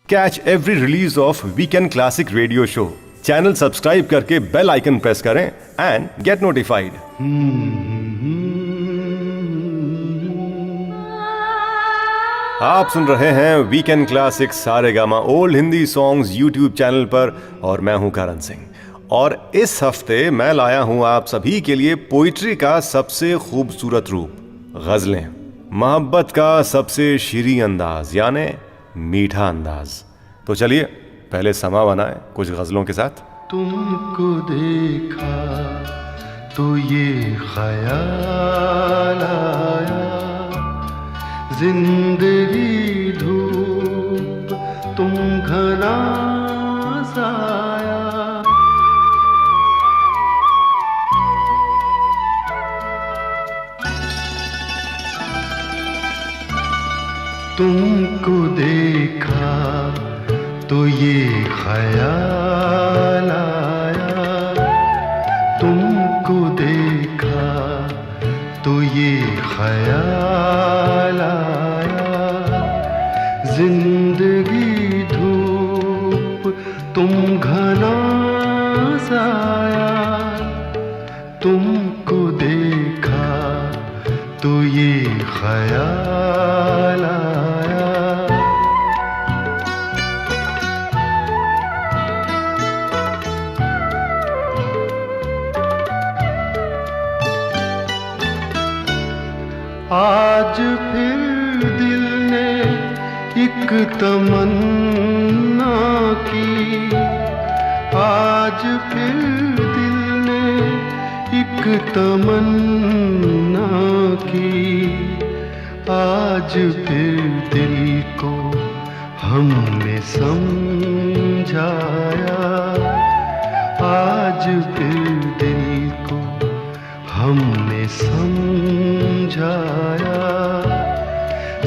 Catch every release of weekend classic radio show. Channel subscribe करके bell icon press करें and get notified. आप सुन रहे हैं weekend classic Saregama old Hindi songs YouTube channel पर और मैं हूं करण सिंह। और इस हफ्ते मैं लाया हूं आप सभी के लिए पोइट्री का सबसे खूबसूरत रूप, गजलें। मोहब्बत का सबसे शीरीं अंदाज यानी मीठा अंदाज। तो चलिए पहले समा बनाए कुछ गजलों के साथ। तुमको देखा तो ये ख्याल आया, जिंदगी धूप तुम घना साया। तुमको देखा तो ये ख्याल आया, तुमको देखा तो ये ख्याल आया, जिंदगी धूप तुम घना साया। तुमको देखा तो ये ख्याल आया। आज फिर दिल ने एक तमन्ना की, आज फिर दिल ने एक तमन्ना की, आज फिर दिल को हमने समझाया, आज फिर दिल को हमने समझाया।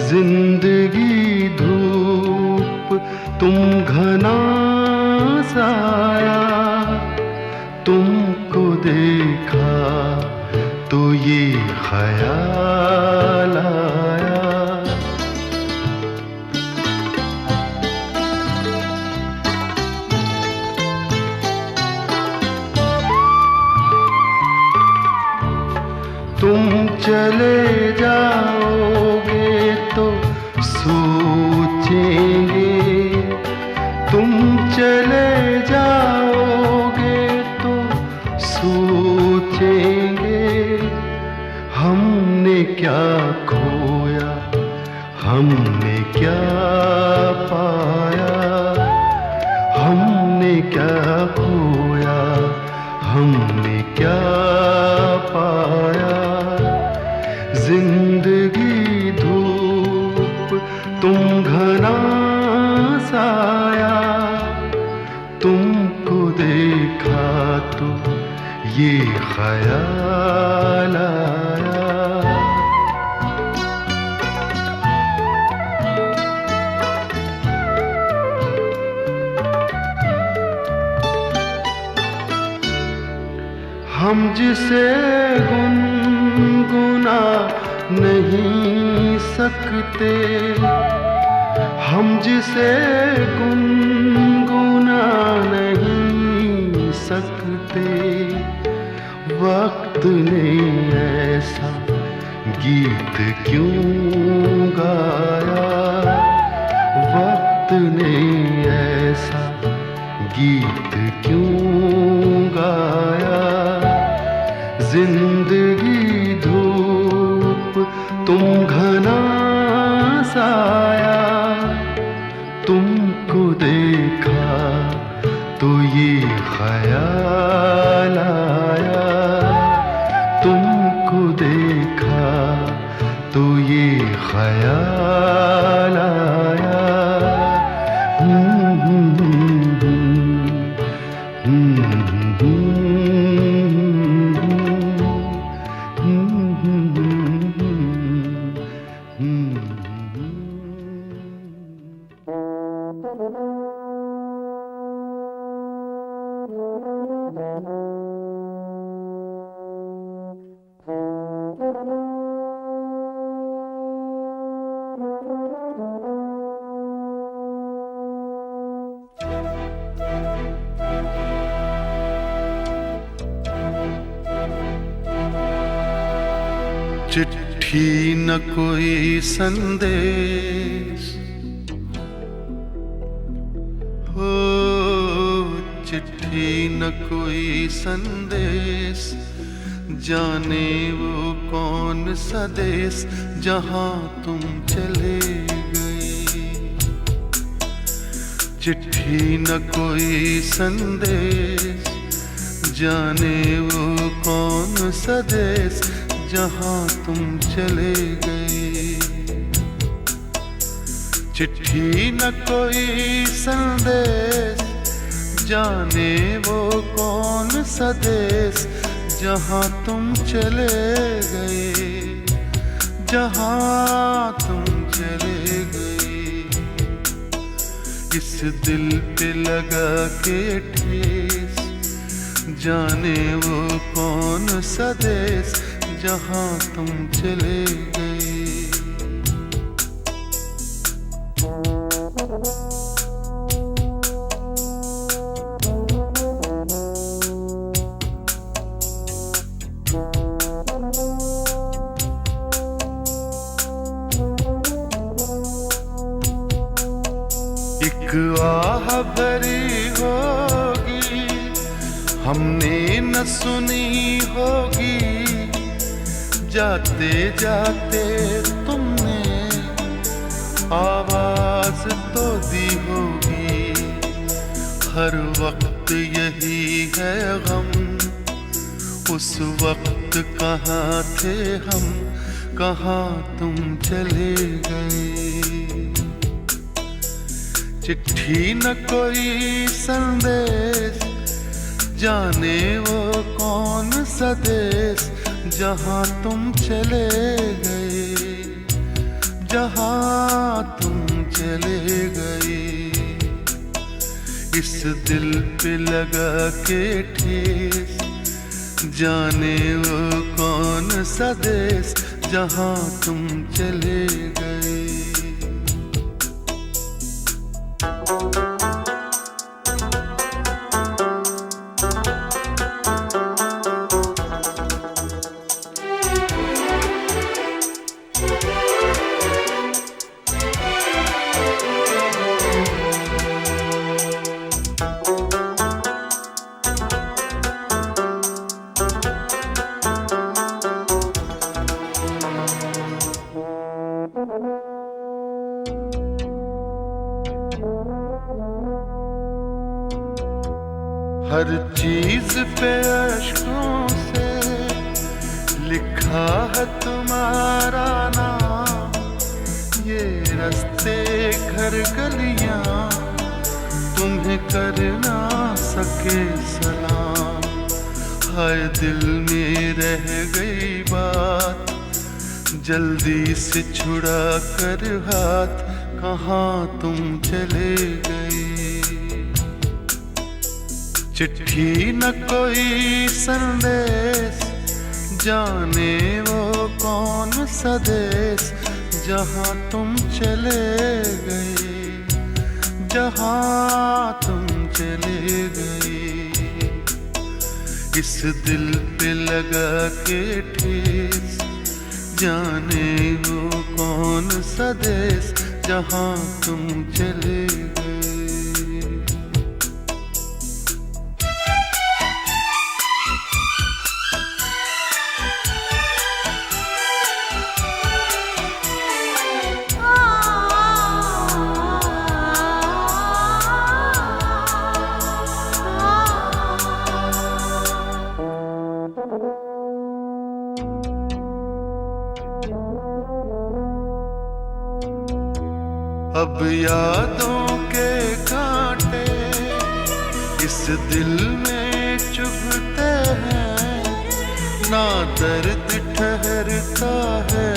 जिंदगी धूप तुम घना साया, तुमको देखा तो ये ख्याल आया। तुम चले जाओगे तो सोचेंगे, तुम चले जाओगे तो सोचेंगे, हमने क्या खोया हमने क्या पाया, हमने क्या खोया हमने क्या पाया। जिंदगी धूप तुम घना साया, तुमको देखा तो ये ख्याल आया। हम जिसे गुनगुना नहीं सकते, हम जिसे गुनगुना नहीं सकते, वक्त ने ऐसा गीत क्यों गाया, वक्त ने ऐसा गीत क्यों गाया। जिंदगी धूप तुम घना साया, तुमको देखा तो ये ख्याल आया, तुमको देखा तो ये ख्याल आया। चिट्ठी न कोई संदेश, हो चिट्ठी न कोई संदेश, जाने वो कौन सा देश जहां तुम चले गए। चिट्ठी न कोई संदेश, जाने वो कौन सा देश जहां तुम चले गए। चिट्ठी न कोई संदेश, जाने वो कौन सा देश जहां तुम चले गए, जहां तुम चले गए। इस दिल पे लगा के ठेस, जाने वो कौन सा देश जहां तुम चले गए। एक आह भरी होगी, हमने न सुनी होगी, जाते जाते तुमने आवाज तो दी होगी। हर वक्त यही है गम, उस वक्त कहाँ थे हम, कहाँ तुम चले गए। चिट्ठी न कोई संदेश, जाने वो कौन सा देश जहां तुम चले गए, जहां तुम चले गए। इस दिल पे लगा के ठेस, जाने वो कौन सा देश जहां तुम चले गए। हर चीज पे अश्कों से लिखा है तुम्हारा नाम। ये रास्ते घर गलियां तुम्हें कर ना सके सलाम। हाय दिल में रह गई बात, जल्दी से छुड़ा कर हाथ, कहाँ तुम चले गए। चिट्ठी न कोई संदेश, जाने वो कौन सा देश जहां तुम चले गए, जहां तुम चले गए। इस दिल पे लगा के ठेस, जाने वो कौन सा देश जहां तुम चले गए। अब यादों के कांटे इस दिल में चुभते हैं, ना दर्द ठहरता है,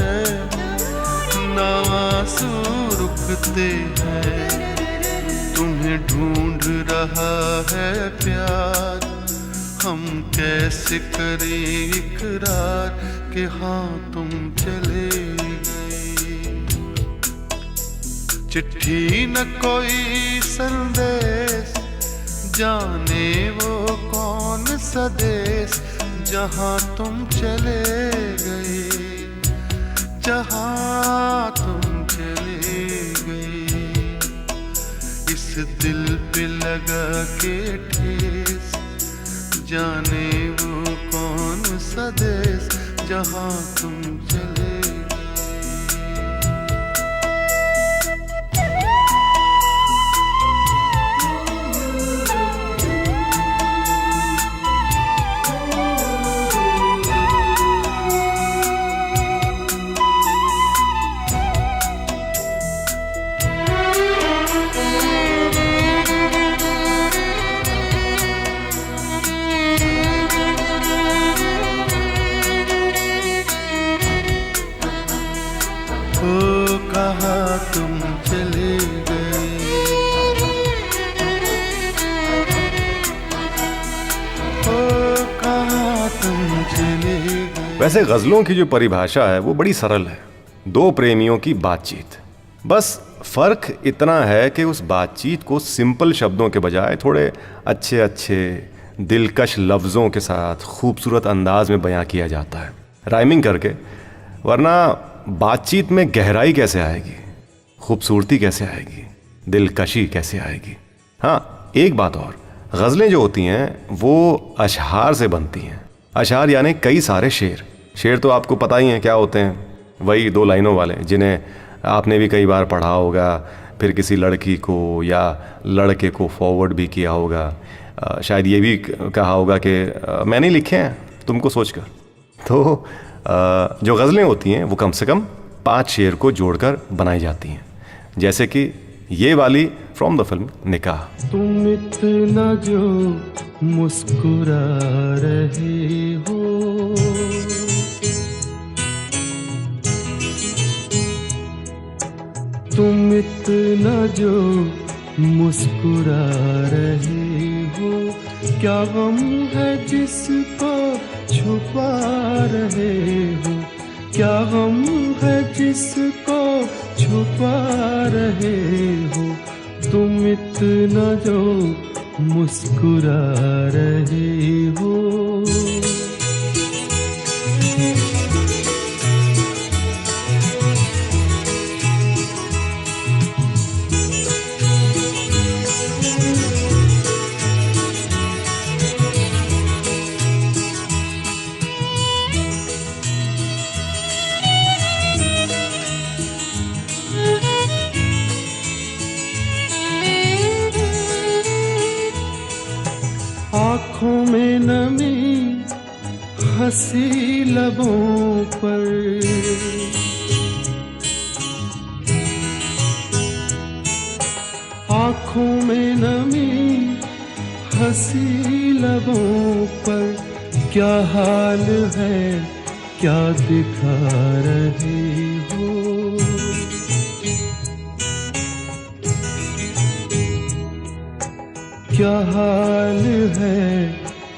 ना आंसू रुकते हैं। तुम्हें ढूंढ रहा है प्यार, हम कैसे करें इकरार कि हाँ तुम चले गए। चिट्ठी न कोई संदेश, जाने वो कौन सा देश जहां तुम चले गए, जहाँ तुम चले गए। इस दिल पे लगा के ठेस, जाने वो कौन सा देश जहाँ तुम चले गए। ओ कहाँ तुम चले गए, ओ कहाँ तुम चले गए। वैसे गज़लों की जो परिभाषा है वो बड़ी सरल है, दो प्रेमियों की बातचीत। बस फ़र्क इतना है कि उस बातचीत को सिंपल शब्दों के बजाय थोड़े अच्छे अच्छे दिलकश लफ्ज़ों के साथ खूबसूरत अंदाज में बयां किया जाता है, राइमिंग करके। वरना बातचीत में गहराई कैसे आएगी, खूबसूरती कैसे आएगी, दिलकशी कैसे आएगी। हाँ, एक बात और, गज़लें जो होती हैं वो अशआर से बनती हैं। अशआर यानी कई सारे शेर। शेर तो आपको पता ही है क्या होते हैं, वही दो लाइनों वाले जिन्हें आपने भी कई बार पढ़ा होगा, फिर किसी लड़की को या लड़के को फॉरवर्ड भी किया होगा। शायद ये भी कहा होगा कि मैंने लिखे हैं तुमको सोचकर। तो जो गज़लें होती हैं वो कम से कम 5 शेर को जोड़कर बनाई जाती हैं, जैसे कि ये वाली फ्रॉम द फिल्म निकाह। तुम इतना जो मुस्कुरा रहे हो, तुम इतना जो मुस्कुरा रहे हो, क्या गम है जिसको छुपा रहे हो, क्या गम है जिसको छुपा रहे हो, तुम इतना जो मुस्कुरा रहे हो। आँखों में नमी, हंसी लबों पर, आँखों में नमी, हंसी लबों पर, क्या हाल है क्या दिखा रहे हो, क्या हाल है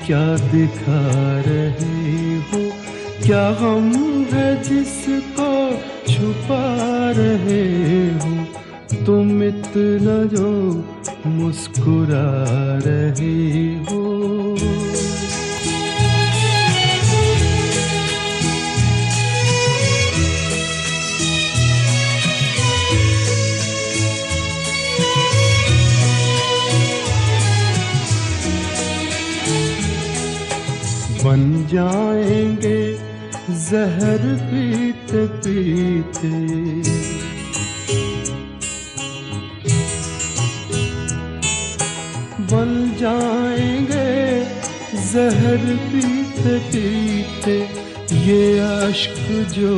क्या दिखा रहे हो, क्या गम है जिसको छुपा रहे हो, तुम इतना जो मुस्कुरा रहे हो। बन जाएंगे जहर पीते पीते, बन जाएंगे जहर पीते पीते, ये अश्क जो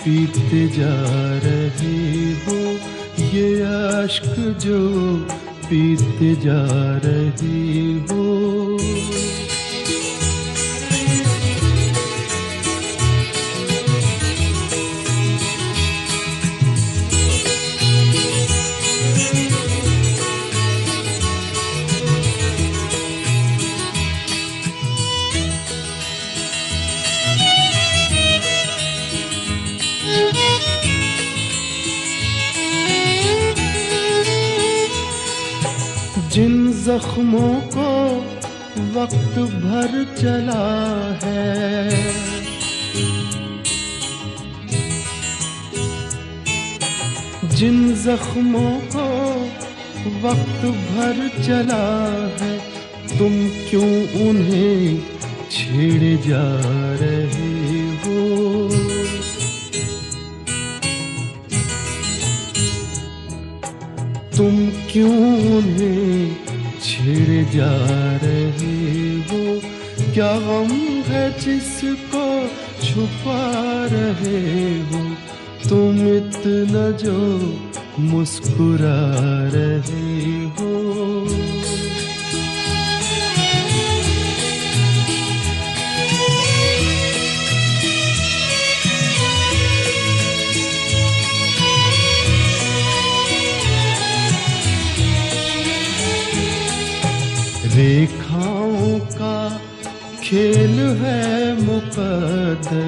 पीते जा रहे हो, ये अश्क जो पीते जा रहे हो। जिन जख्मों को वक्त भर चला है, जिन जख्मों को वक्त भर चला है, तुम क्यों उन्हें छेड़े जा रहे हो? तुम क्यों उन्हें छेड़े जा रहे हो? क्या गम है जिसको छुपा रहे हो? तुम इतना जो मुस्कुरा रहे हो। रेखाओं का खेल है मुकद्दर,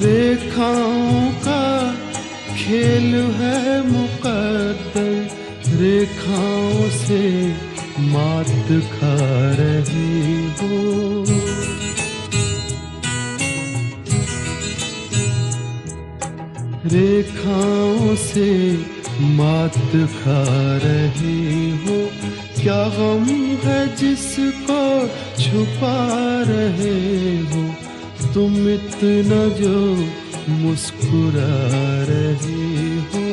रेखाओं का खेल है मुकद्दर, रेखाओं से मात खा रही हो। रेखाओं से मात खा रही हो। क्या गम है जिसको छुपा रहे हो? तुम इतना जो मुस्कुरा रहे हो।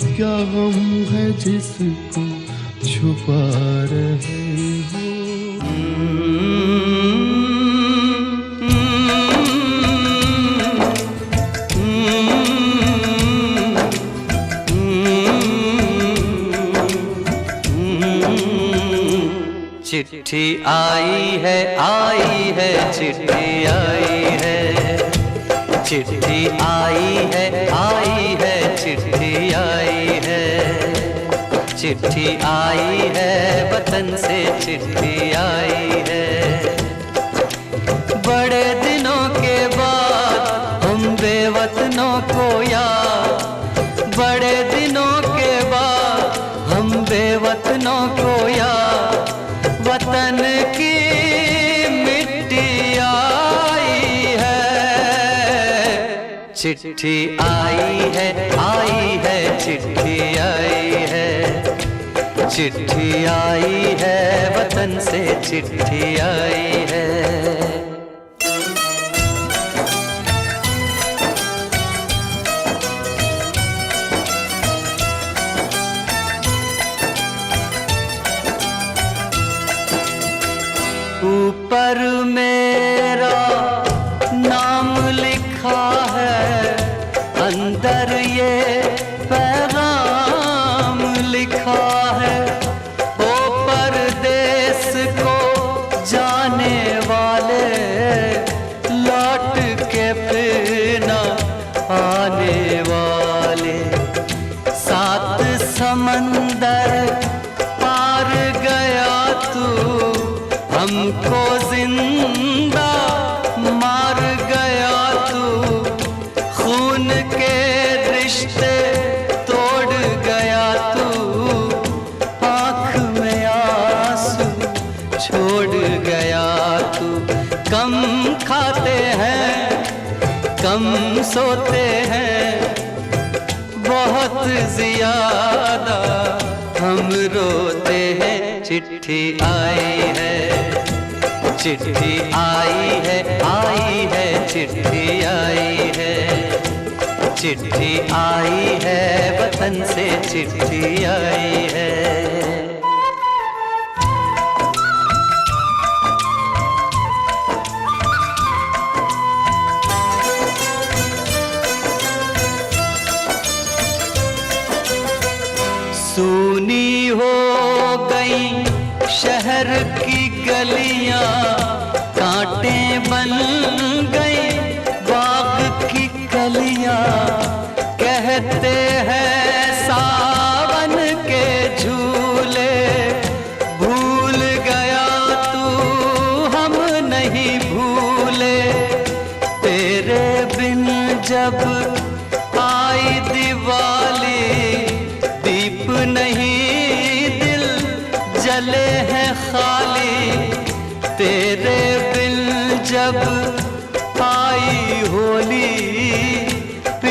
क्या गम है जिसको छुपा रहे हो? चिट्ठी आई है चिट्ठी आई है, चिट्ठी आई है चिट्ठी आई है, चिट्ठी आई है वतन से चिट्ठी आई है। बड़े दिनों के बाद हम बेवतनों को याद, बड़े दिनों के बाद हम बेवतनों को याद, वतन की मिट्टी आई है। चिट्ठी आई है चिट्ठी आई है, चिट्ठी आई है वतन से चिट्ठी आई है। ऊपर मेरा नाम लिखा है, अंदर ये पैगाम लिखा है। ओ परदेस को जाने वाले, लौट के फिर न आने वाले। सात समंदर पार गया तू, हमको जिंदा मार गया तू। खून के रिश्ते तोड़ गया तू, आँख में आंसू छोड़ गया तू। कम खाते हैं कम सोते हैं, बहुत ज्यादा हम रोते हैं। चिट्ठी आई है, चिट्ठी आई है चिट्ठी आई है, चिट्ठी आई है वतन से चिट्ठी आई है। सूनी हो गई शहर की गलियां, कांटे बन गई बाग की कलियां। कहते हैं सावन के झूले, भूल गया तू हम नहीं भूले। तेरे बिन जब आई दिवाली, दीप नहीं दिल जले हैं खाली। तेरे बिन जब आई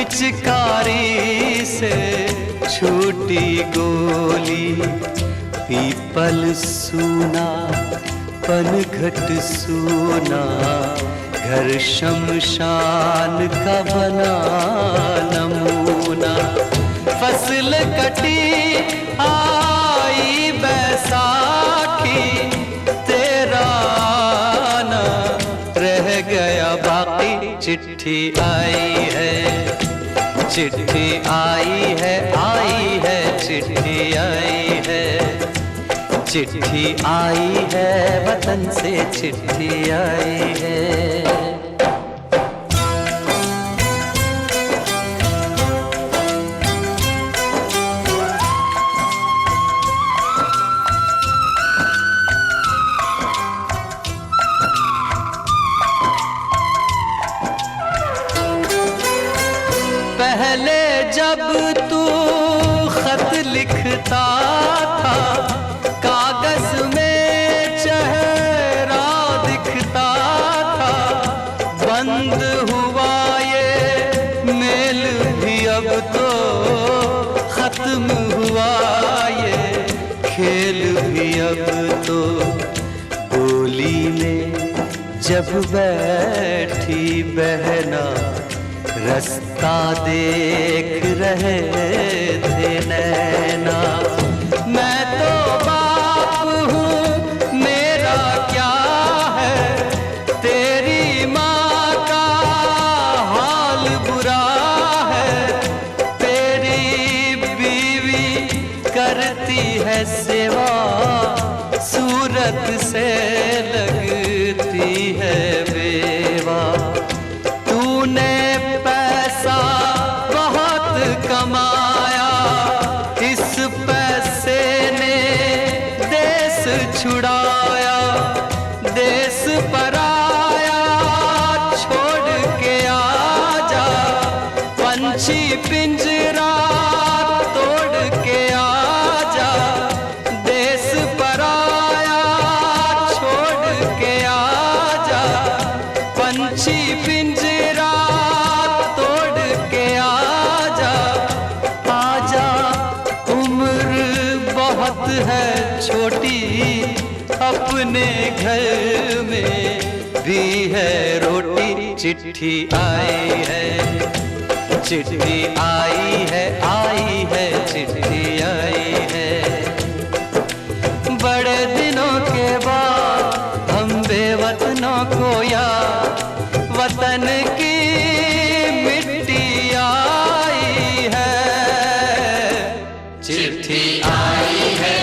पिचकारी से छूटी गोली, पीपल सूना पनघट सूना, घर शमशान का बना नमूना। फसल कटी आई बैसाखी, तेरा आना रह गया बाकी। चिट्ठी आई है, चिट्ठी आई है, आई है, चिट्ठी आई है, चिट्ठी आई है, वतन से चिट्ठी आई है। पहले जब तू खत लिखता था, कागज में चेहरा दिखता था। बंद हुआ ये मेल भी अब तो, खत्म हुआ ये खेल भी अब तो। डोली में जब बैठी बहना, रास्ता देख रहे थे नैना। मैं तो बाप हूँ, मेरा क्या है, तेरी माँ का हाल बुरा है। तेरी बीवी करती है सेवा, सूरत से लगती है बेवा। तूने बहुत कमाया, इस पैसे ने देश छुड़ाया। देश पराया छोड़ के आजा, पंछी पिंजरा तोड़ के आजा। देश पराया छोड़ के आजा, पंछी पिंजरा है छोटी, अपने घर में भी है रोटी। चिट्ठी आई है, चिट्ठी आई है, आई है, चिट्ठी आई है। बड़े दिनों के बाद हम बेवतनों को याद, वतन की मिट्टी आई है। चिट्ठी आई है,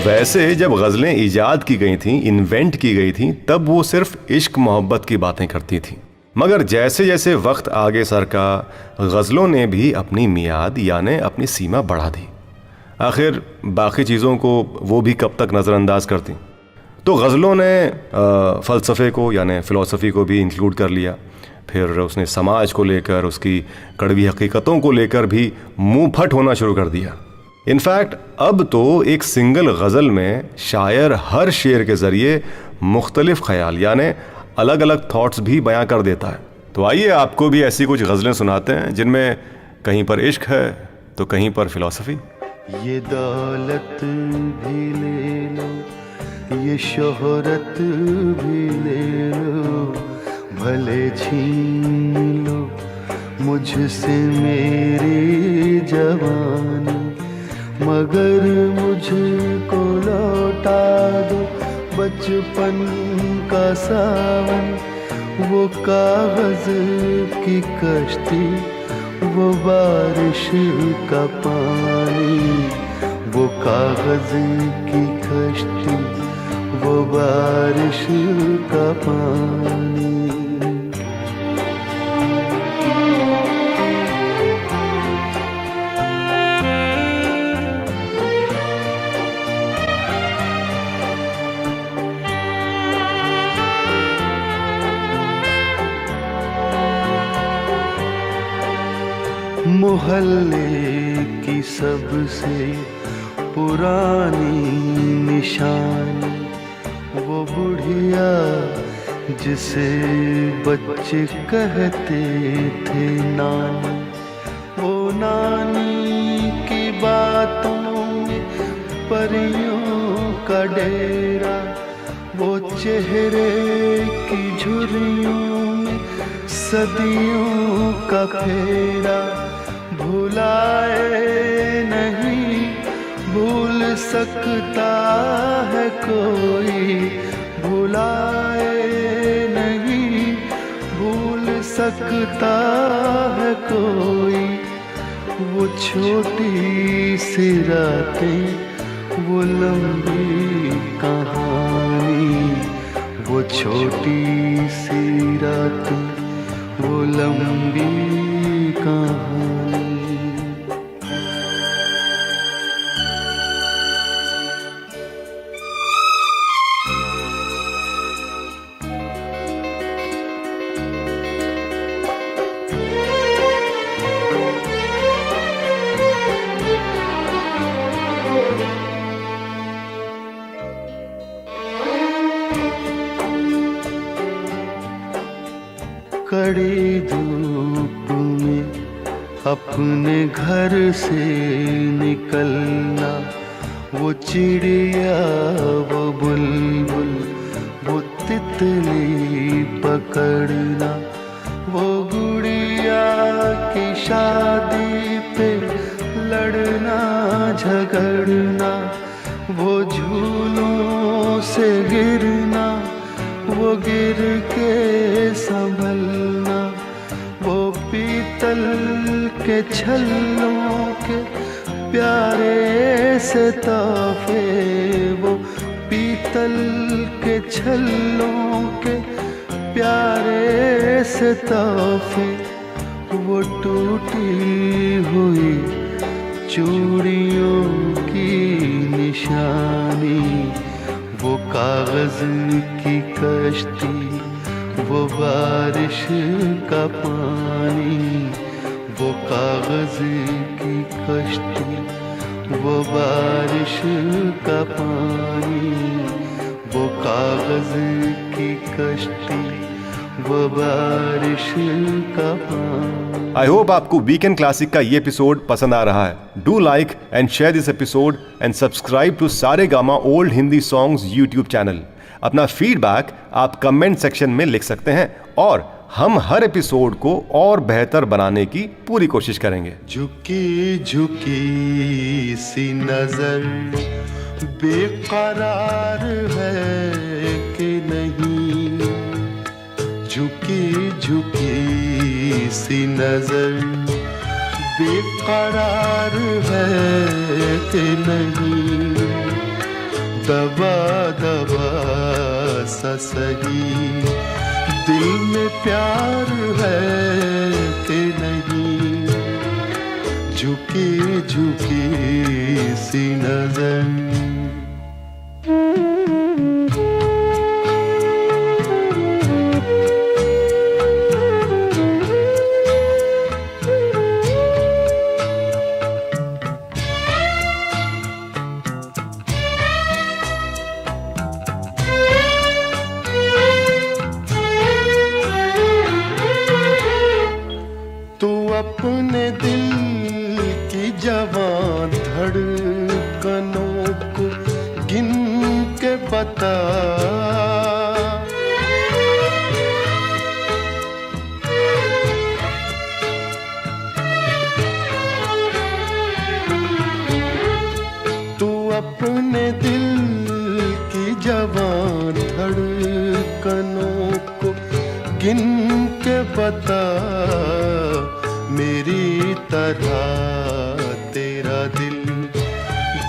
वैसे जब गज़लें ईजाद की गई थीं, इन्वेंट की गई थीं, तब वो सिर्फ इश्क मोहब्बत की बातें करती थीं। मगर जैसे जैसे वक्त आगे सरका, गज़लों ने भी अपनी मियाद यानी अपनी सीमा बढ़ा दी। आखिर बाकी चीज़ों को वो भी कब तक नज़रअंदाज करती। तो गज़लों ने फ़लसफ़े को यानी फ़िलॉसफ़ी को भी इंक्लूड कर लिया। फिर उसने समाज को लेकर, उसकी कड़वी हकीकतों को लेकर भी मुँह फट होना शुरू कर दिया। इनफैक्ट अब तो एक सिंगल गज़ल में शायर हर शेर के ज़रिए मुख्तलिफ ख़याल यानी अलग अलग थॉट्स भी बयां कर देता है। तो आइए आपको भी ऐसी कुछ गज़लें सुनाते हैं जिनमें कहीं पर इश्क है तो कहीं पर फ़िलॉसफ़ी। ये दौलत भी ले लो, ये शोहरत भी ले लो, भले छीन लो मुझसे मेरी जवानी, मगर मुझको लौटा दो बचपन का सावन। वो कागज की कश्ती, वो बारिश का पानी, वो कागज की कश्ती, वो बारिश का पानी। मोहल्ले की सबसे पुरानी निशानी, वो बुढ़िया जिसे बच्चे कहते थे नानी। वो नानी की बातों में परियों का डेरा, वो चेहरे की झुर्रियों में सदियों का फेरा। भुलाए नहीं भूल सकता है कोई, भुलाए नहीं भूल सकता है कोई। वो छोटी सी रातें, वो लंबी कहानी, वो छोटी सी रातें, वो लंबी कहानी। कड़ी धूप में अपने घर से निकलना, वो चिड़िया, वो बुलबुल, वो तितली पकड़ना। वो गुड़िया की शादी पे लड़ना झगड़ना, वो झूलों से गिरना, वो गिर के संभलना। वो पीतल के छल्लों के प्यारे से तोहफे, वो पीतल के छल्लों के प्यारे से तोहफे। वो टूटी हुई चूड़ियों की निशानी, वो कागज की कश्ती, वो बारिश का पानी। वो कागज की कश्ती, वो बारिश का पानी। वो कागज की कश्ती, वो बारिश का पानी। आई होप आपको वीकेंड क्लासिक का ये एपिसोड पसंद आ रहा है। Do like and share this episode and subscribe to Saregama old Hindi songs YouTube channel. अपना फीडबैक आप कमेंट सेक्शन में लिख सकते हैं और हम हर एपिसोड को और बेहतर बनाने की पूरी कोशिश करेंगे। झुकी झुकी सी नजर बेकरार है कि नहीं, झुकी झुकी सी नजर बेकरार है कि नहीं। दबा दबा सा सही दिल में प्यार है कि नहीं, झुकी झुकी सी नजर। अपने दिल की जवां धड़कनों को गिन के बता, तू अपने दिल की जवां धड़कनों को गिन के बता। मेरी तरह तेरा दिल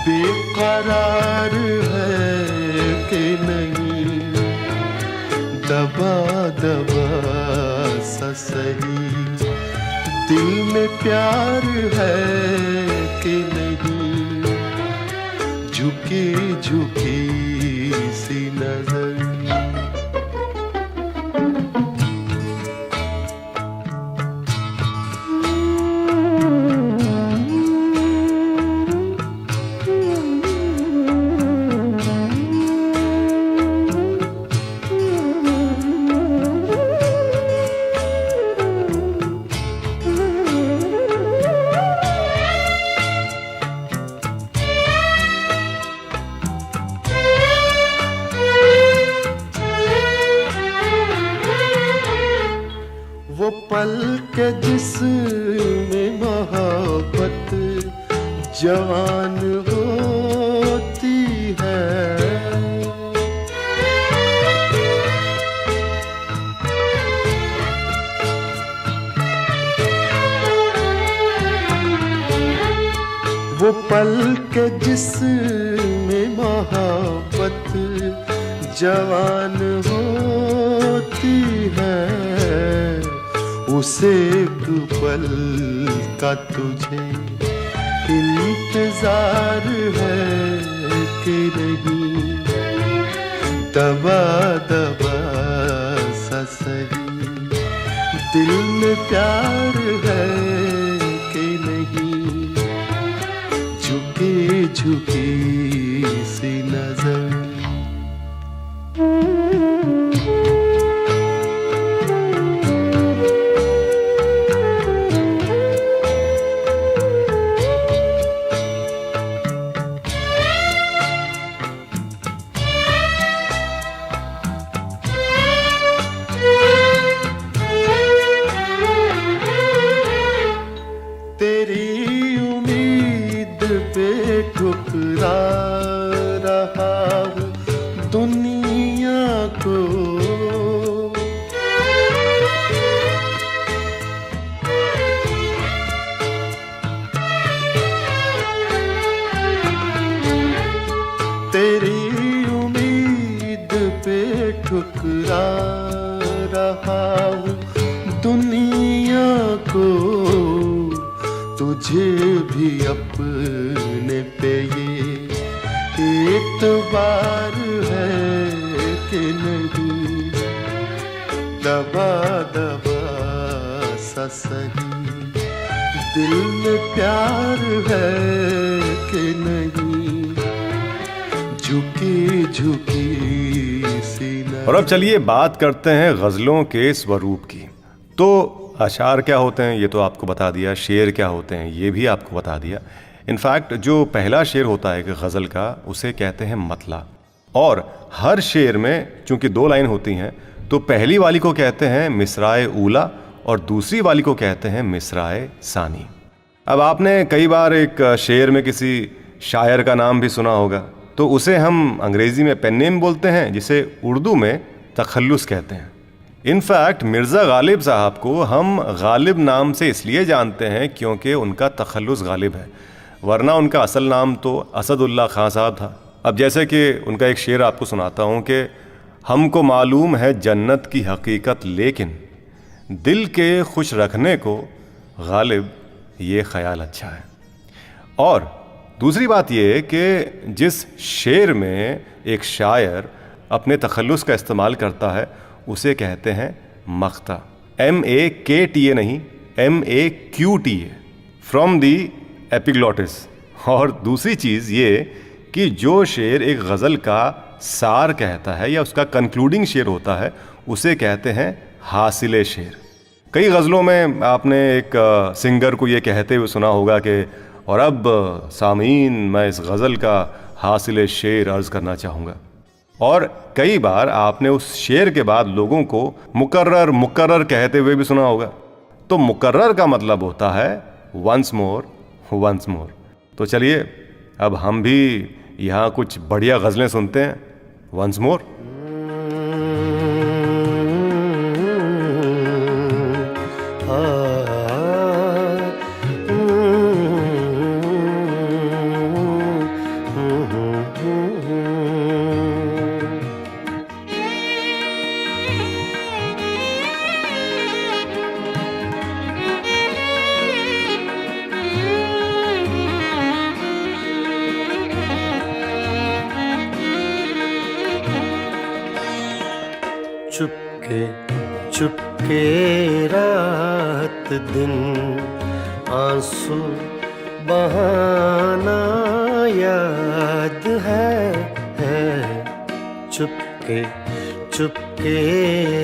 बेकरार है कि नहीं, दबा दबा सा सही दिल में प्यार है कि नहीं, झुकी झुकी सी नजर। वो पल के जिसमें मोहब्बत जवान होती है, वो पल के जिसमें मोहब्बत जवान होती है, उसे एक पल का तुझे इंतजार है कि नहीं, दबा दबा सा सही दिल में प्यार है कि नहीं, झुकी झुकी सी नजर। तेरी उम्मीद पे ठुकरा रहा हूँ दुनिया को, तेरी उम्मीद पे ठुकरा रहा हूँ दुनिया को, तुझे भी अपने पे ये एतबार है कि नहीं, दबा दबा सा सही दिल में प्यार है कि नहीं, झुकी झुकी सी नजर। और अब चलिए बात करते हैं गज़लों के स्वरूप की। तो अशार क्या होते हैं ये तो आपको बता दिया, शेर क्या होते हैं ये भी आपको बता दिया। इनफैक्ट जो पहला शेर होता है कि गज़ल का, उसे कहते हैं मतला। और हर शेर में चूंकि 2 लाइन होती हैं, तो पहली वाली को कहते हैं मिसराए ऊला और दूसरी वाली को कहते हैं मिसराए सानी। अब आपने कई बार एक शेर में किसी शायर का नाम भी सुना होगा, तो उसे हम अंग्रेज़ी में पेन नेम बोलते हैं, जिसे उर्दू में तखल्लुस कहते हैं। इनफैक्ट मिर्ज़ा गालिब साहब को हम गालिब नाम से इसलिए जानते हैं क्योंकि उनका तखल्लुस गालिब है, वरना उनका असल नाम तो असदुल्ला खां साहब था। अब जैसे कि उनका एक शेर आपको सुनाता हूँ कि हमको मालूम है जन्नत की हकीकत, लेकिन दिल के खुश रखने को गालिब ये ख्याल अच्छा है। और दूसरी बात ये कि जिस शेर में एक शायर अपने तखल्लुस का इस्तेमाल करता है उसे कहते हैं मख्ता, MAKTA नहीं, MAQTA, फ्रॉम दी एपिग्लॉटिस। और दूसरी चीज़ ये कि जो शेर एक गज़ल का सार कहता है या उसका कंक्लूडिंग शेर होता है उसे कहते हैं हासिले शेर। कई गज़लों में आपने एक सिंगर को ये कहते हुए सुना होगा कि और अब सामीन मैं इस गज़ल का हासिले शेर अर्ज़ करना चाहूँगा। और कई बार आपने उस शेर के बाद लोगों को मुकर्रर मुकर्रर कहते हुए भी सुना होगा। तो मुकर्रर का मतलब होता है वंस मोर वंस मोर। तो चलिए अब हम भी यहाँ कुछ बढ़िया गज़लें सुनते हैं। Once more. चुपके चुपके रात दिन आंसू बहाना याद है। चुपके चुपके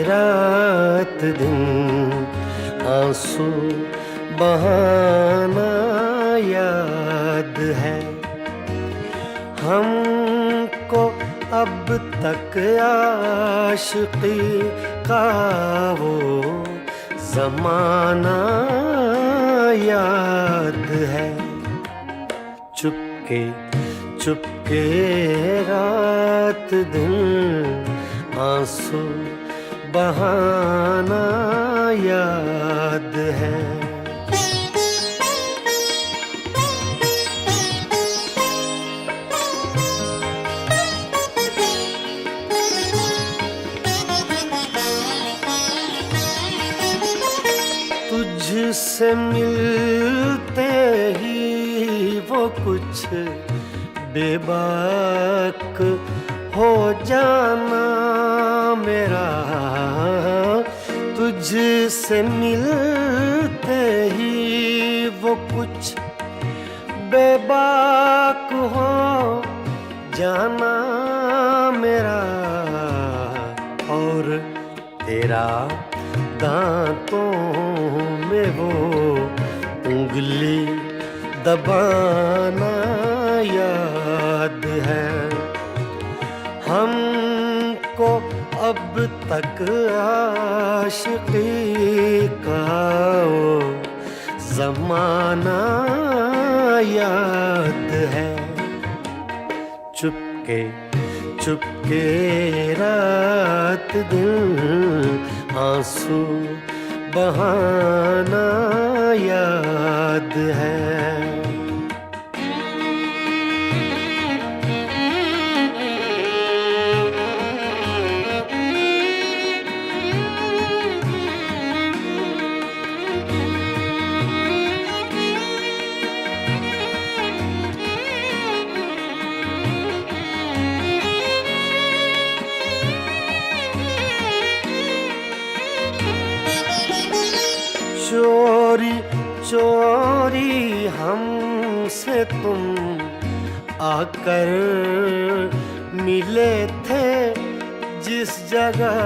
रात दिन आंसू बहाना याद है। हमको अब तक आशिकी का वो ज़माना याद है। चुपके चुपके रात दिन आंसू बहाना याद है। तुझसे मिलते ही वो कुछ बेबाक हो जाना मेरा। तुझसे मिलते ही वो कुछ बेबाक हो जाना मेरा। और तेरा दांतों में वो उंगली दबाना याद है। हमको अब तक आशिकी का वो ज़माना याद है। चुपके चुपके रात दिन आंसू बहाना याद है। चोरी चोरी हमसे तुम आकर मिले थे जिस जगह।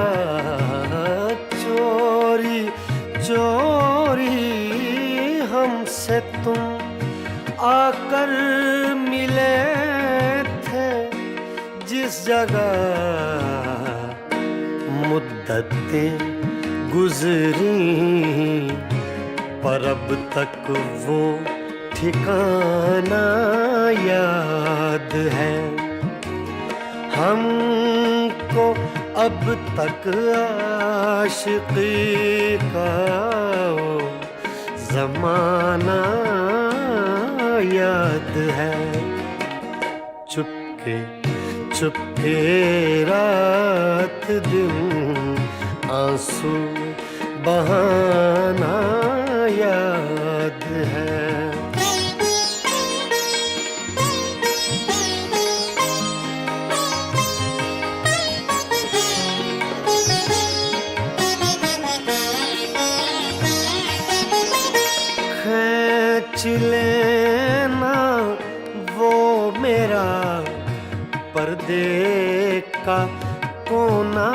चोरी चोरी हमसे तुम आकर मिले थे जिस जगह। मुद्दतें गुजरी पर अब तक वो ठिकाना याद है। हमको अब तक आशिकी का वो ज़माना याद है। चुपके चुपके रात दिन आंसू बहाना याद है। खींच लेना वो मेरा पर्दे का कोना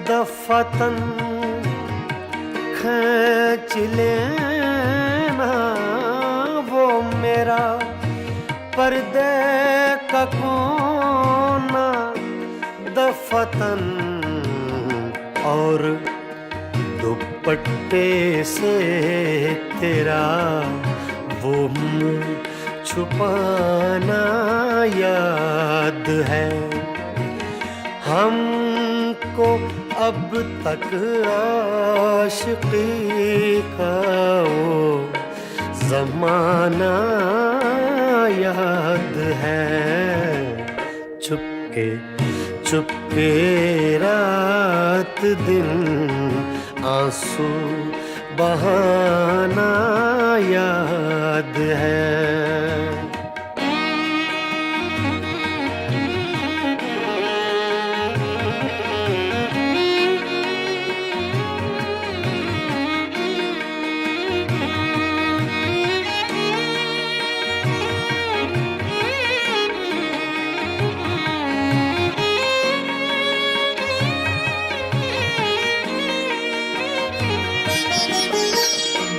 दफतन। खींच लेना वो मेरा पर्दे का कोना दफतन। और दुपट्टे से तेरा वो मुँह छुपाना याद है। हमको अब तक आशिकी का वो ज़माना याद है। चुपके चुपके रात दिन आंसू बहाना याद है।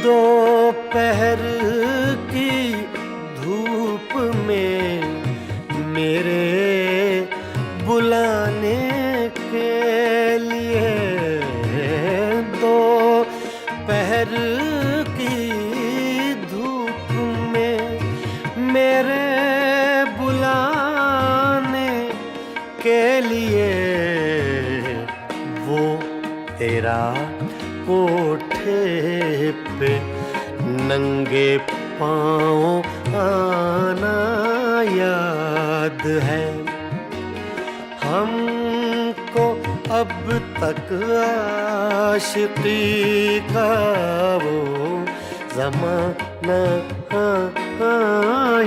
दोपहर की धूप में मेरे बुलाने के लिए, दोपहर की धूप में मेरे बुलाने के लिए, वो तेरा कोठे पे नंगे पाँव आना याद है। हमको अब तक आशिकी का वो ज़माना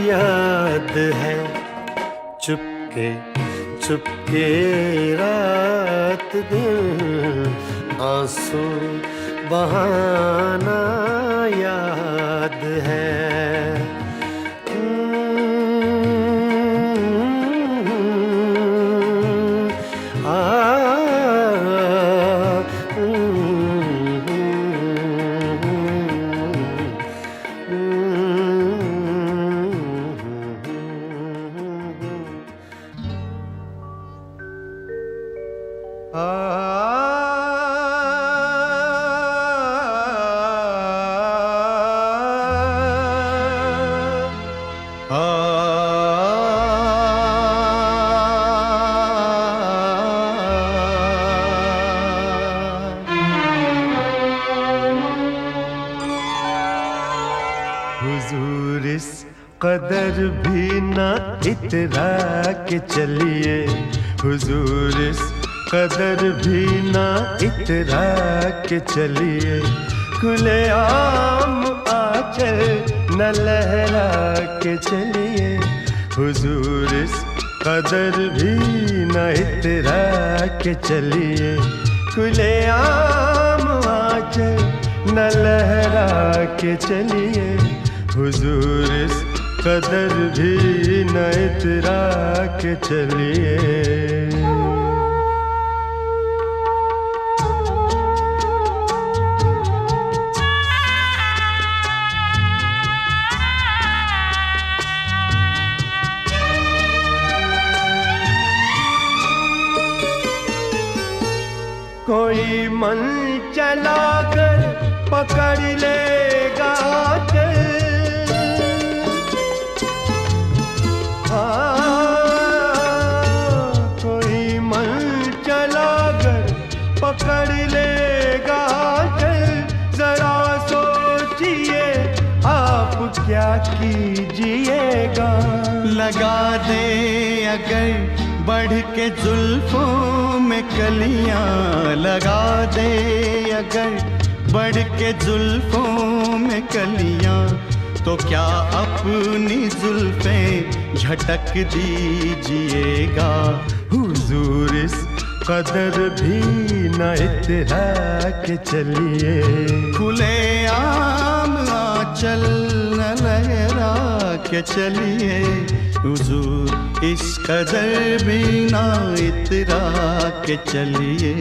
याद है। चुपके चुपके रात दिन आंसू बहाना याद है। हुजूर इस कदर भी ना इतरा के चलिए, हुजूर इस कदर भी ना इतरा के चलिए, खुले आम आंचल न लहरा के चलिए, हुजूर इस कदर भी न इतरा के चलिए, खुले आम आंचल न लहरा के चलिए, हुजूर इस कदर भी न इतरा के चलिए। कोई मन चला कर पकड़ लेगा चल, कोई मन चला कर पकड़ लेगा चल, जरा सोचिए आप क्या कीजिएगा। लगा दे अगर बढ़ के जुल्फों में कलियां, लगा दे अगर बढ़ के जुल्फों में कलियां, तो क्या अपनी जुल्फें झटक दीजिएगा। हुजूर इस कदर भी न इतरा के चलिए, खुले आम आंचल न लहरा के चलिए, हुजूर इस कदर भी ना इतरा के चलिए।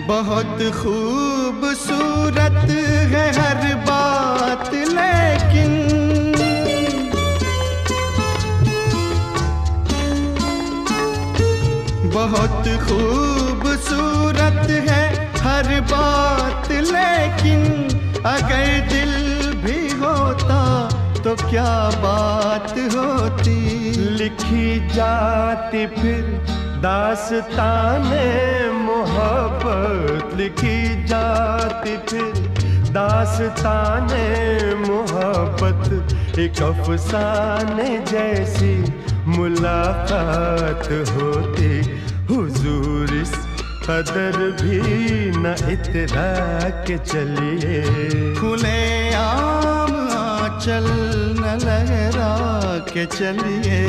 बहुत खूबसूरत है हर बात, लेकिन बहुत खूबसूरत है हर बात, लेकिन अगर दिल भी होता तो क्या बात होती। लिखी जाती फिर दास्ताने मोहब्बत, लिखी जाती फिर दास्ताने मोहब्बत, एक अफसाने जैसी मुलाकात होती। हुजूर इस कदर भी न इतरा के चलिए, खुले आम आंचल न लहरा के चलिए,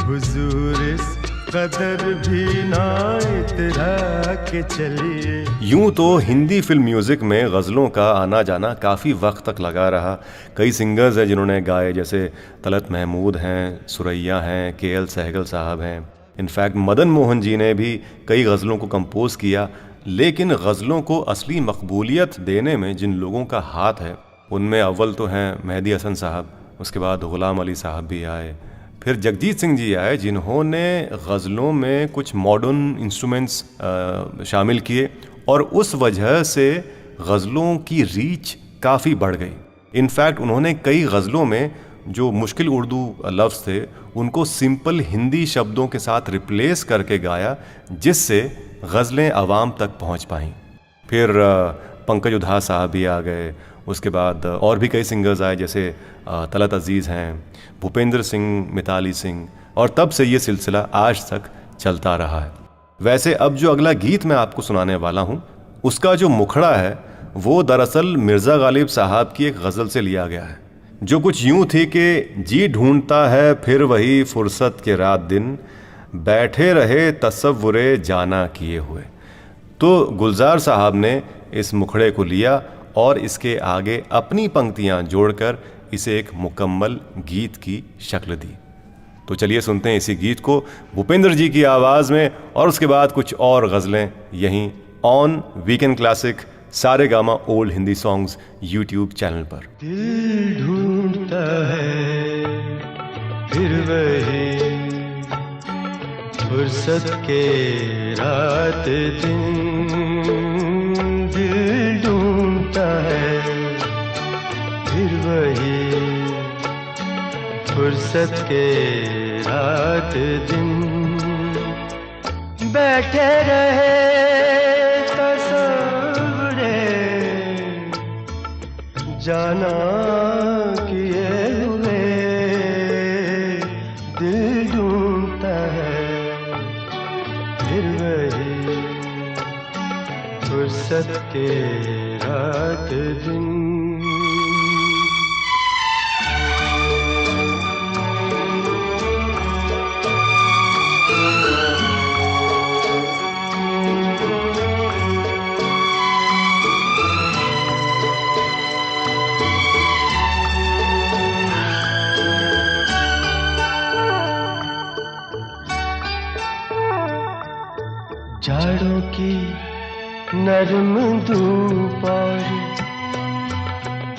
हुजूर इस कदर भी ना इतरा के चलिए। यूं तो हिंदी फिल्म म्यूज़िक में गज़लों का आना जाना काफ़ी वक्त तक लगा रहा। कई सिंगर्स हैं जिन्होंने गाए, जैसे तलत महमूद हैं, सुरैया हैं, KL सहगल साहब हैं। इनफैक्ट मदन मोहन जी ने भी कई गज़लों को कंपोज़ किया। लेकिन गज़लों को असली मकबूलियत देने में जिन लोगों का हाथ है उनमें अव्वल तो हैं मेहदी हसन साहब, उसके बाद ग़ुलाम अली साहब भी आए, फिर जगजीत सिंह जी आए जिन्होंने गज़लों में कुछ मॉडर्न इंस्ट्रूमेंट्स शामिल किए और उस वजह से गज़लों की रीच काफ़ी बढ़ गई। इनफैक्ट उन्होंने कई गज़लों में जो मुश्किल उर्दू लफ्ज़ थे उनको सिंपल हिंदी शब्दों के साथ रिप्लेस करके गाया, जिससे गज़लें आवाम तक पहुंच पाईं। फिर पंकज उधा साहब भी आ गए, उसके बाद और भी कई सिंगर्स आए जैसे तलत अज़ीज़ हैं, भूपेंद्र सिंह, मिताली सिंह, और तब से ये सिलसिला आज तक चलता रहा है। वैसे अब जो अगला गीत मैं आपको सुनाने वाला हूँ उसका जो मुखड़ा है वो दरअसल मिर्ज़ा गालिब साहब की एक गज़ल से लिया गया है, जो कुछ यूँ थी कि जी ढूंढता है फिर वही फुर्सत के रात दिन, बैठे रहे तसव्वुरे जाना किए हुए। तो गुलजार साहब ने इस मुखड़े को लिया और इसके आगे अपनी पंक्तियां जोड़कर इसे एक मुकम्मल गीत की शक्ल दी। तो चलिए सुनते हैं इसी गीत को भूपेंद्र जी की आवाज़ में, और उसके बाद कुछ और गज़लें यहीं on weekend classic Saregama old Hindi songs YouTube channel पर। दिल ढूंढता है फिर वही फुर्सत के रात दिन, दिल ढूंढता है फिर वही फुर्सत के रात दिन, बैठे रहे तसव्वुरे जाना किए हुए, दिल ढूंढता है फिर वही फुर्सत के रात दिन। जाड़ों की नरम धूप और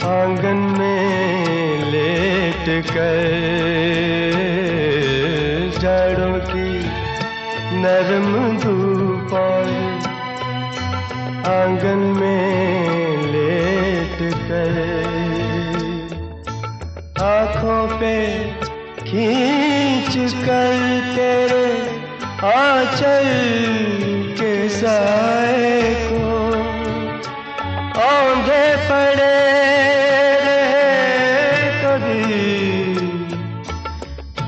आंगन में लेट कर, जाड़ों की नरम धूप और आंगन में लेट कर, आँखों पे खींच कर तेरे आंचल के साए को औंधे पड़े रहे कभी,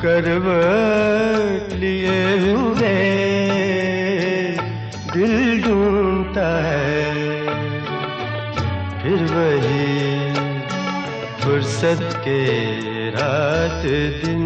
करवट लिए हुए दिल ढूंढता है फिर वही फुर्सत के रात दिन।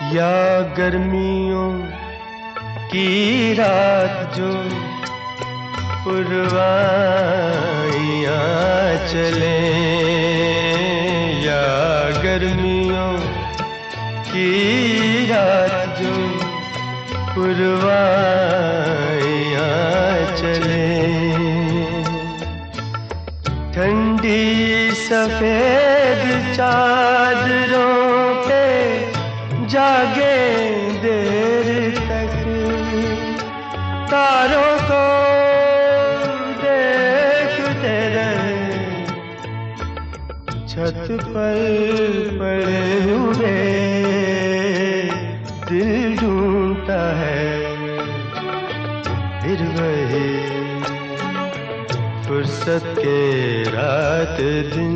या गर्मियों की रात जो पुरवाइयाँ चले, या गर्मियों की रात जो पुरवाइयाँ चले, ठंडी सफेद चादरों पे जागे देर तक, तारों को देखते रहे छत पर पड़े हुए, दिल ढूंढता है फिर वही फुर्सत फुर्सत के रात दिन।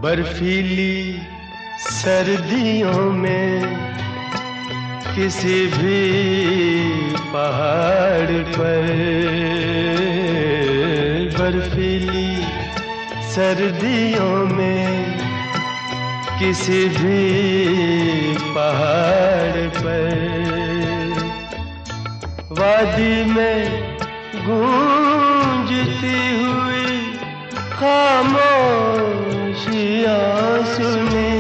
बर्फीली सर्दियों में किसी भी पहाड़ पर, बर्फीली सर्दियों में किसी भी पहाड़ पर, वादी में गूंजती हुई खामोशियां सुने,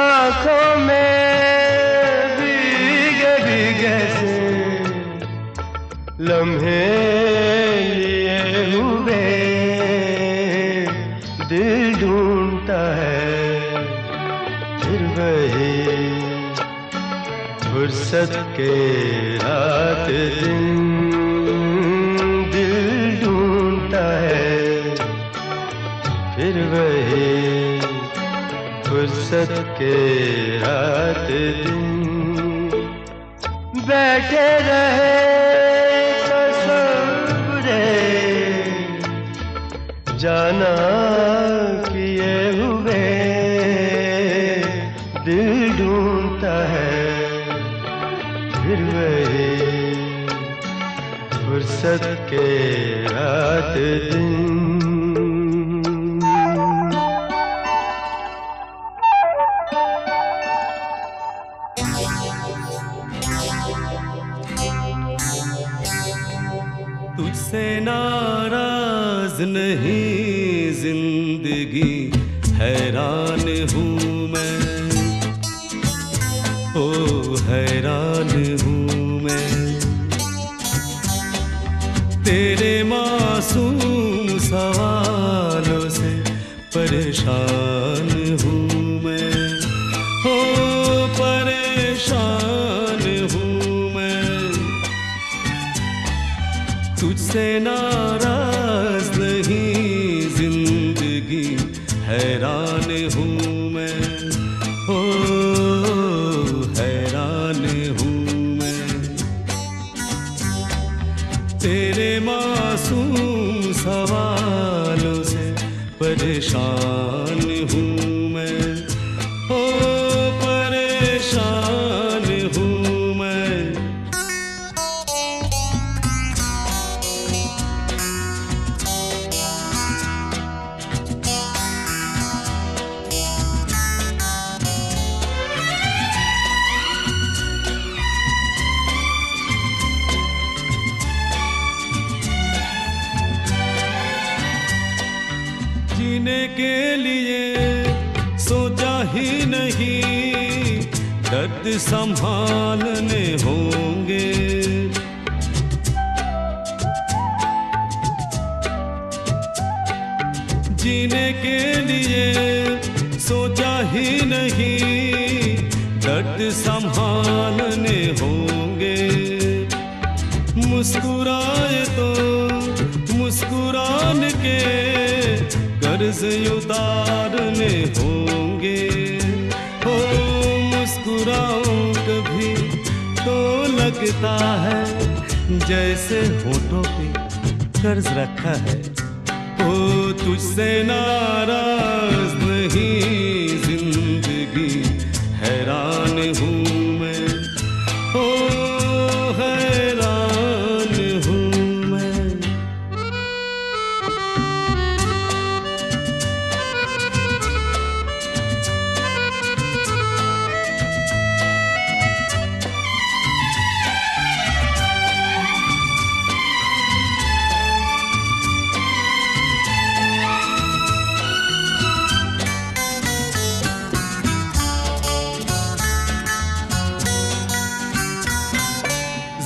आँखों में भीगे भीगे से लम्हे लिए हुए, दिल ढूंढता है फिर वही फुर्सत के रात दिन, दिल ढूंढता है फिर वही फुर्सत के रात दिन। बैठे रहे तसव्वुरे जाना किए हुए, दिल ढूंढता है फिर वही फुर्सत के रात दिन। तुझसे नाराज नहीं जिंदगी, हैरान हूँ मैं, ओ हैरान हूँ मैं, तेरे मासूम सवालों से परेशान हूँ मैं, ओ परेशान हूँ मैं। तुझसे नाराज नहीं जिंदगी, हैरान हूँ मैं, ओ हैरान हूँ मैं, तेरे मासूम सवालों से परेशान हूँ मैं, ओ परेशान हूँ मैं। जीने के लिए सोचा ही नहीं, दर्द संभालने होंगे, जीने के लिए सोचा ही नहीं, दर्द संभालने होंगे, मुस्कुराए तो मुस्कुरान के कर्ज उतारने होंगे, हो मुस्कुराऊं कभी तो लगता है जैसे होठों पे कर्ज रखा है, ओ तुझसे नाराज नहीं जिंदगी, हैरान हूँ मैं, ओ हैरान हूँ मैं।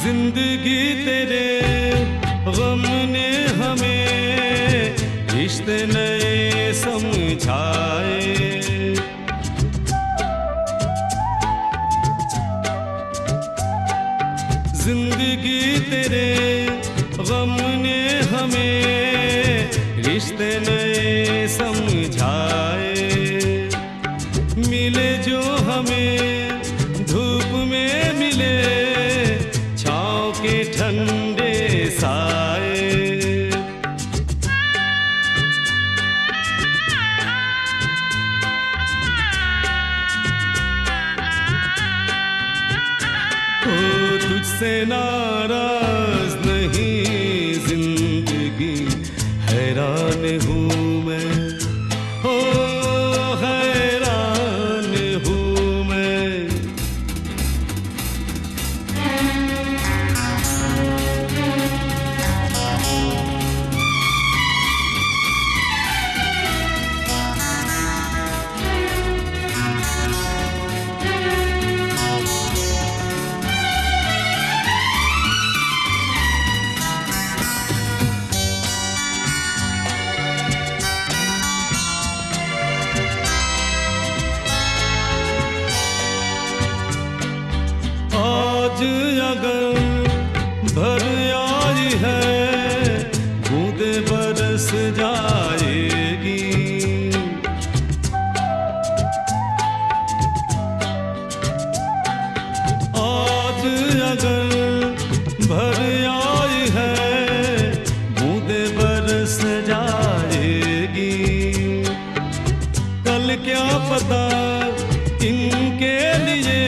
जिंदगी तेरे गम ने हमें रिश्ते नए समझाए। जिंदगी तेरे गम ने हमें रिश्ते नए समझाए। मिले जो हमें धूप में मिले छाँव के ठंडे साए। तुझसे नाराज नहीं जिंदगी, हैरान हूँ मैं, ओ हैरान हूँ मैं। आज अगर भर आई है बूंदे बरस जाएगी। आज अगर भर आई है बूंदे बरस जाएगी। कल क्या पता इनके लिए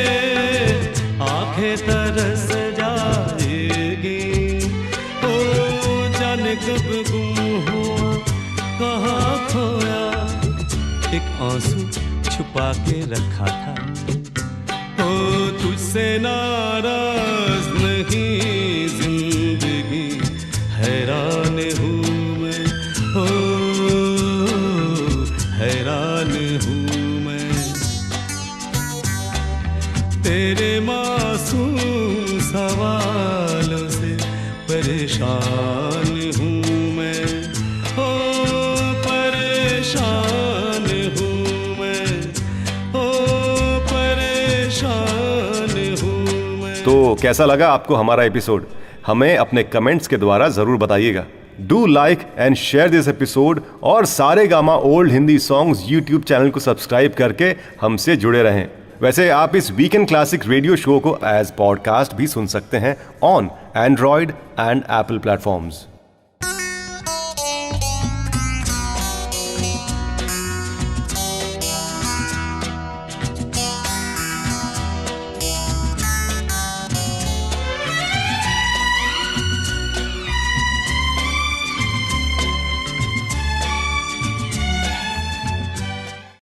आंखें तरस जाएगी। ओ जाने कब गुम हुआ कहाँ खोया, एक आंसू छुपा के रखा था। ओ तुझसे नाराज नहीं जिंदगी, हैरान हूँ मैं, ओ हैरान हूँ मैं। तेरे मासूम सवालों से परेशान हूँ मैं, ओ परेशान हूँ मैं, ओ परेशान हूँ मैं। तो कैसा लगा आपको हमारा एपिसोड? हमें अपने कमेंट्स के द्वारा जरूर बताइएगा। Do like and share this episode और Saregama old Hindi songs YouTube channel को सब्सक्राइब करके हमसे जुड़े रहें। वैसे आप इस वीकेंड क्लासिक रेडियो शो को एज पॉडकास्ट भी सुन सकते हैं on Android and Apple platforms.